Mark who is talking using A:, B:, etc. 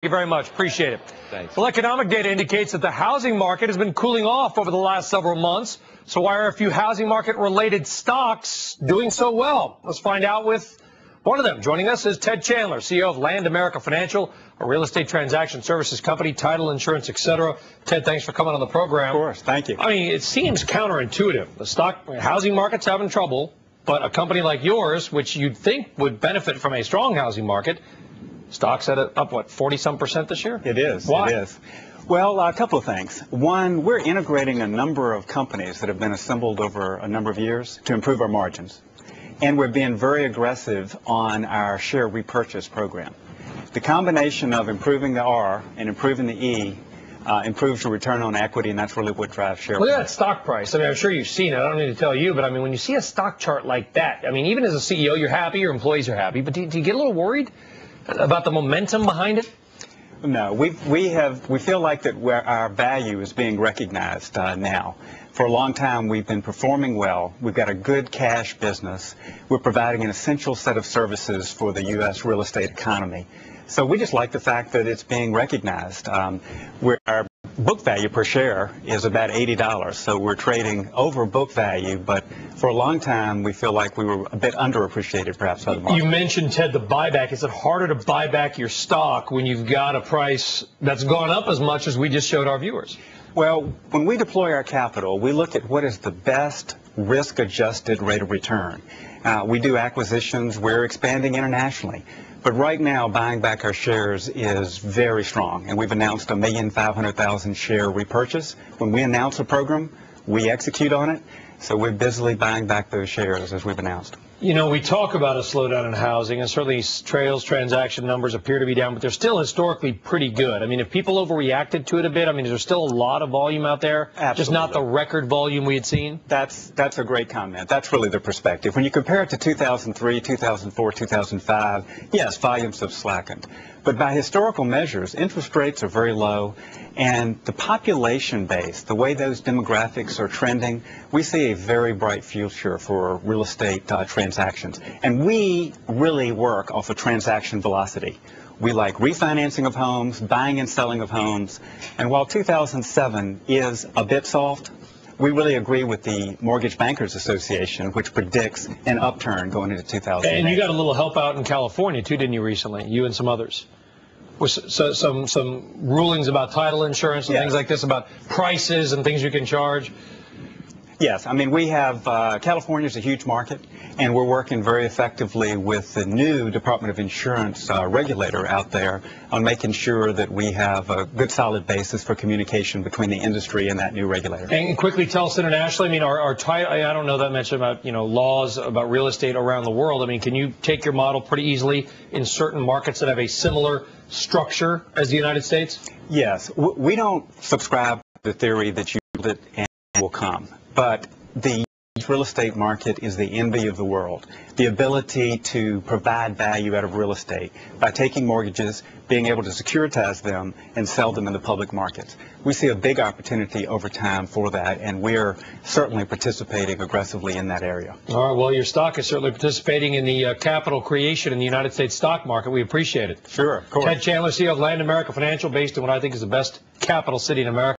A: Thank you very much. Appreciate it.
B: Thanks.
A: Well, economic data indicates that the housing market has been cooling off over the last several months. So why are a few housing market-related stocks doing so well? Let's find out with one of them. Joining us is Ted Chandler, CEO of Land America Financial, a real estate transaction services company, title insurance, etc. Ted, thanks for coming on the program.
B: Of course. Thank you.
A: I mean, it seems counterintuitive. The housing market's having trouble, but a company like yours, which you'd think would benefit from a strong housing market, stock's up, what, 40-some% this year?
B: It is.
A: Why?
B: It is. Well, a couple of things. One, we're integrating a number of companies that have been assembled over a number of years to improve our margins. And we're being very aggressive on our share repurchase program. The combination of improving the R and improving the E improves the return on equity, and that's really what drives share.
A: Look at that stock price. I mean, I'm sure you've seen it. I don't need to tell you, but I mean, when you see a stock chart like that, I mean, even as a CEO, you're happy, your employees are happy, but do you get a little worried about the momentum behind it?
B: No, we feel like that our value is being recognized now. For a long time, we've been performing well. We've got a good cash business. We're providing an essential set of services for the U.S. real estate economy. So we just like the fact that it's being recognized. Our book value per share is about $80, so we're trading over book value, but for a long time we feel like we were a bit underappreciated perhaps by the market.
A: You mentioned, Ted, the buyback. Is it harder to buy back your stock when you've got a price that's gone up as much as we just showed our viewers?
B: Well, when we deploy our capital, we look at what is the best risk-adjusted rate of return. We do acquisitions. We're expanding internationally. But right now, buying back our shares is very strong, and we've announced 1,500,000 share repurchase. When we announce a program, we execute on it, so we're busily buying back those shares as we've announced.
A: You know, we talk about a slowdown in housing, and certainly transaction numbers appear to be down, but they're still historically pretty good. I mean, if people overreacted to it a bit, I mean, is there still a lot of volume out there?
B: Absolutely.
A: Just not the record volume we had seen?
B: That's a great comment. That's really the perspective. When you compare it to 2003, 2004, 2005, yes, volumes have slackened. But by historical measures, interest rates are very low, and the population base, the way those demographics are trending, we see a very bright future for real estate transactions. And we really work off of transaction velocity. We like refinancing of homes, buying and selling of homes, and while 2007 is a bit soft, we really agree with the Mortgage Bankers Association, which predicts an upturn going into 2008.
A: And you got a little help out in California, too, didn't you, recently? You and some others. With some rulings about title insurance and things like this, about prices and things you can charge.
B: Yes, I mean, we have, California's a huge market, and we're working very effectively with the new Department of Insurance regulator out there on making sure that we have a good solid basis for communication between the industry and that new regulator.
A: And quickly tell us internationally, I mean, our title, I don't know that much about, you know, laws about real estate around the world. I mean, can you take your model pretty easily in certain markets that have a similar structure as the United States? Yes.
B: We don't subscribe to the theory that you build it and it will come. But the real estate market is the envy of the world. The ability to provide value out of real estate by taking mortgages, being able to securitize them, and sell them in the public markets. We see a big opportunity over time for that, and we're certainly participating aggressively in that area. All right. Well, your stock is certainly participating in the capital creation in the United States stock market. We appreciate it. Sure, of course. Ted Chandler, CEO of Land America Financial, based in what I think is the best capital city in America.